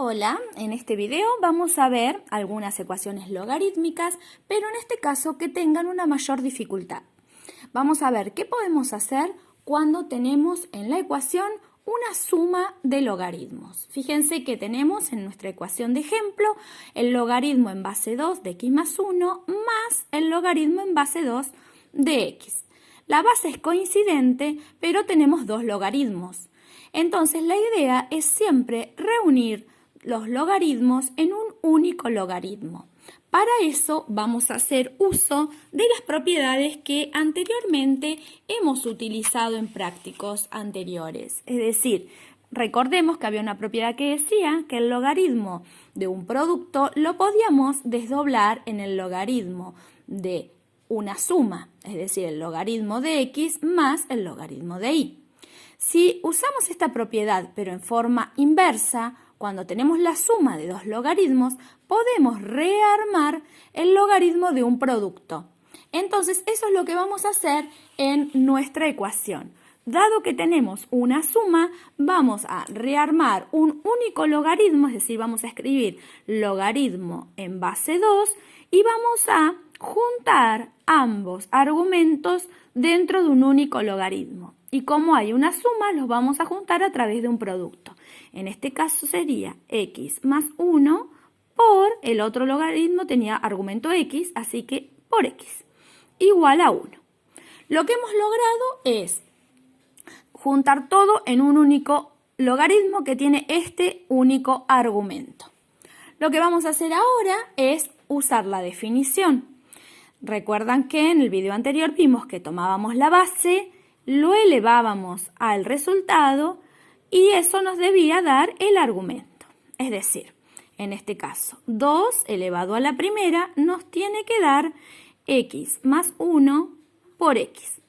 Hola, en este video vamos a ver algunas ecuaciones logarítmicas, pero en este caso que tengan una mayor dificultad. Vamos a ver qué podemos hacer cuando tenemos en la ecuación una suma de logaritmos. Fíjense que tenemos en nuestra ecuación de ejemplo el logaritmo en base 2 de x más 1 más el logaritmo en base 2 de x. La base es coincidente, pero tenemos dos logaritmos. Entonces la idea es siempre reunir los logaritmos en un único logaritmo. Para eso vamos a hacer uso de las propiedades que anteriormente hemos utilizado en prácticos anteriores. Es decir, recordemos que había una propiedad que decía que el logaritmo de un producto lo podíamos desdoblar en el logaritmo de una suma, es decir, el logaritmo de x más el logaritmo de y. Si usamos esta propiedad pero en forma inversa, cuando tenemos la suma de dos logaritmos, podemos rearmar el logaritmo de un producto. Entonces, eso es lo que vamos a hacer en nuestra ecuación. Dado que tenemos una suma, vamos a rearmar un único logaritmo, es decir, vamos a escribir logaritmo en base 2 y vamos a juntar ambos argumentos dentro de un único logaritmo. Y como hay una suma, los vamos a juntar a través de un producto. En este caso sería x más 1 por el otro logaritmo, tenía argumento x, así que por x, igual a 1. Lo que hemos logrado es juntar todo en un único logaritmo que tiene este único argumento. Lo que vamos a hacer ahora es usar la definición. Recuerdan que en el video anterior vimos que tomábamos la base, lo elevábamos al resultado y eso nos debía dar el argumento. Es decir, en este caso, 2 elevado a la primera nos tiene que dar x más 1 por x.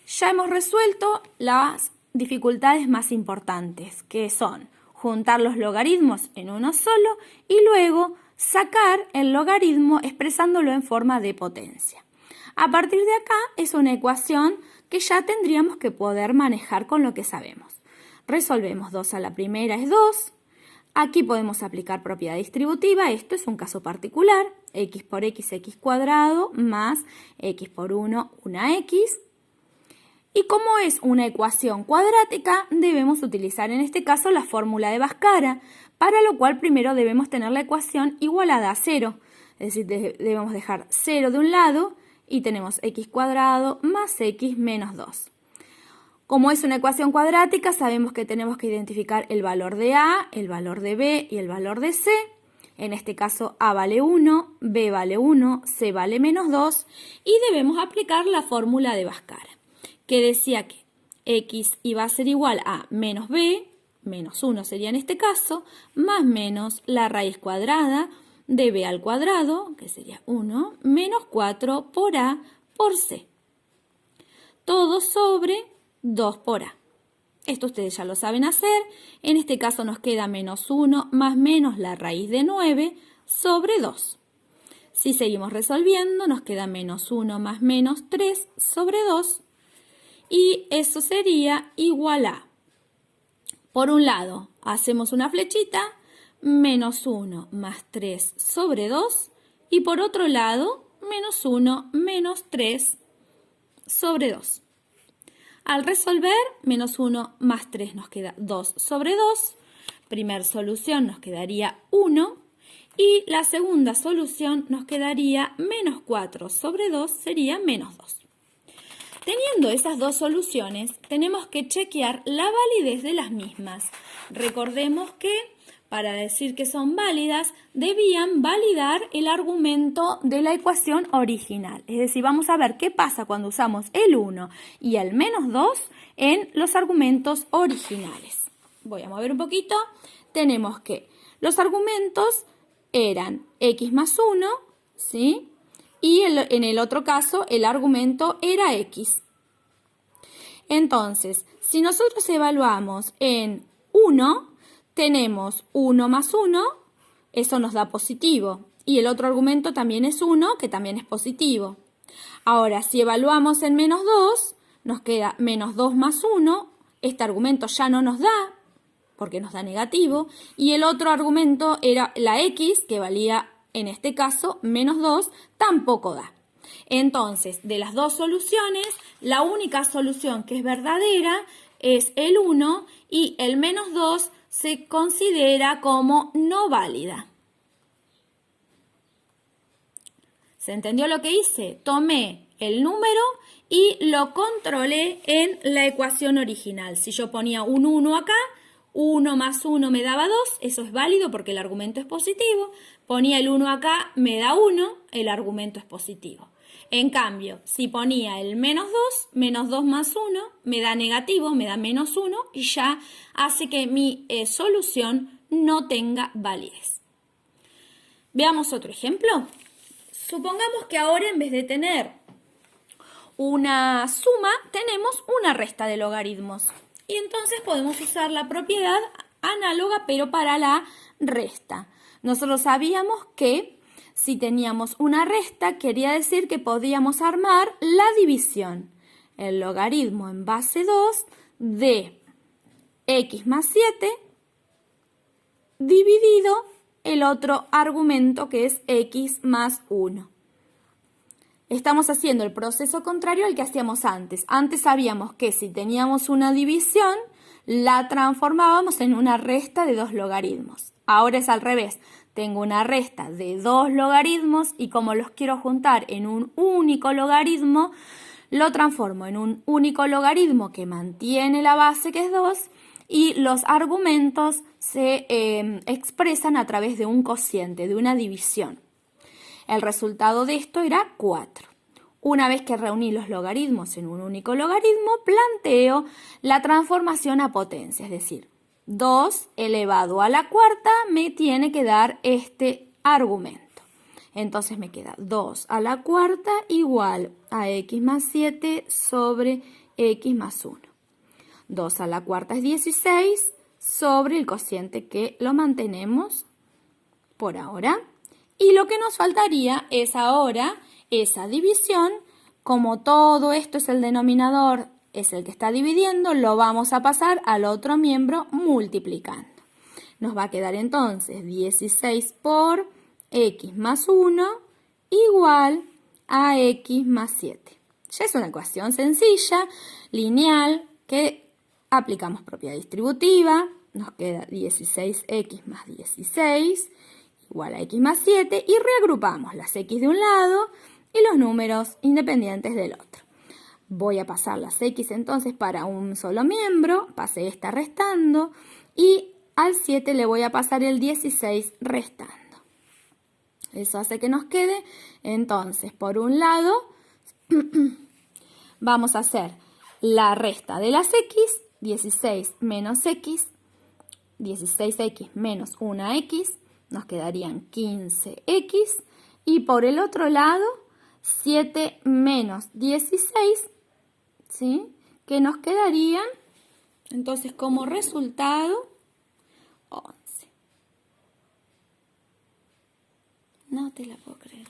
Ya hemos resuelto las dificultades más importantes, que son juntar los logaritmos en uno solo y luego sacar el logaritmo expresándolo en forma de potencia. A partir de acá es una ecuación que ya tendríamos que poder manejar con lo que sabemos. Resolvemos 2 a la primera es 2. Aquí podemos aplicar propiedad distributiva. Esto es un caso particular. X por x, x cuadrado, más x por 1, una x. Y como es una ecuación cuadrática, debemos utilizar en este caso la fórmula de Bhaskara, para lo cual primero debemos tener la ecuación igualada a 0. Es decir, debemos dejar 0 de un lado y tenemos x cuadrado más x menos 2. Como es una ecuación cuadrática, sabemos que tenemos que identificar el valor de a, el valor de b y el valor de c. En este caso, a vale 1, b vale 1, c vale menos 2 y debemos aplicar la fórmula de Bhaskara, que decía que x iba a ser igual a menos b, menos 1 sería en este caso, más menos la raíz cuadrada de b al cuadrado, que sería 1, menos 4 por a por c. Todo sobre 2 por a. Esto ustedes ya lo saben hacer. En este caso nos queda menos 1 más menos la raíz de 9 sobre 2. Si seguimos resolviendo, nos queda menos 1 más menos 3 sobre 2. Y eso sería igual a, por un lado, hacemos una flechita, menos 1 más 3 sobre 2. Y por otro lado, menos 1 menos 3 sobre 2. Al resolver, menos 1 más 3 nos queda 2 sobre 2. Primera solución nos quedaría 1. Y la segunda solución nos quedaría menos 4 sobre 2, sería menos 2. Teniendo esas dos soluciones, tenemos que chequear la validez de las mismas. Recordemos que para decir que son válidas, debían validar el argumento de la ecuación original. Es decir, vamos a ver qué pasa cuando usamos el 1 y el menos 2 en los argumentos originales. Voy a mover un poquito. Tenemos que los argumentos eran x más 1, ¿sí? Y en el otro caso el argumento era x. Entonces, si nosotros evaluamos en 1, tenemos 1 más 1, eso nos da positivo. Y el otro argumento también es 1, que también es positivo. Ahora, si evaluamos en menos 2, nos queda menos 2 más 1. Este argumento ya no nos da, porque nos da negativo, y el otro argumento era la x, que valía en este caso menos 2, tampoco da. Entonces, de las dos soluciones, la única solución que es verdadera es el 1 y el menos 2 se considera como no válida. ¿Se entendió lo que hice? Tomé el número y lo controlé en la ecuación original. Si yo ponía un 1 acá, 1 más 1 me daba 2, eso es válido porque el argumento es positivo. Ponía el 1 acá, me da 1, el argumento es positivo. En cambio, si ponía el menos 2 más 1, me da negativo, me da menos 1 y ya hace que mi solución no tenga validez. Veamos otro ejemplo. Supongamos que ahora en vez de tener una suma, tenemos una resta de logaritmos. Y entonces podemos usar la propiedad análoga, pero para la resta. Nosotros sabíamos que si teníamos una resta, quería decir que podíamos armar la división. El logaritmo en base 2 de x más 7 dividido el otro argumento que es x más 1. Estamos haciendo el proceso contrario al que hacíamos antes. Antes sabíamos que si teníamos una división, la transformábamos en una resta de dos logaritmos. Ahora es al revés. Tengo una resta de dos logaritmos y como los quiero juntar en un único logaritmo, lo transformo en un único logaritmo que mantiene la base que es 2 y los argumentos se expresan a través de un cociente, de una división. El resultado de esto era 4. Una vez que reuní los logaritmos en un único logaritmo, planteo la transformación a potencia, es decir, 2 elevado a la cuarta me tiene que dar este argumento. Entonces me queda 2 a la cuarta igual a x más 7 sobre x más 1. 2 a la cuarta es 16 sobre el cociente que lo mantenemos por ahora. Y lo que nos faltaría es ahora esa división. Como todo esto es el denominador, es el que está dividiendo, lo vamos a pasar al otro miembro multiplicando. Nos va a quedar entonces 16 por x más 1 igual a x más 7. Ya es una ecuación sencilla, lineal, que aplicamos propiedad distributiva. Nos queda 16x más 16 igual a x más 7 y reagrupamos las x de un lado y los números independientes del otro. Voy a pasar las x entonces para un solo miembro, pasé esta restando y al 7 le voy a pasar el 16 restando. Eso hace que nos quede, entonces, por un lado, vamos a hacer la resta de las x, 16 menos x, 16x menos 1x, nos quedarían 15x, y por el otro lado, 7 menos 16, ¿sí? Que nos quedarían, entonces, como resultado, 11. No te la puedo creer.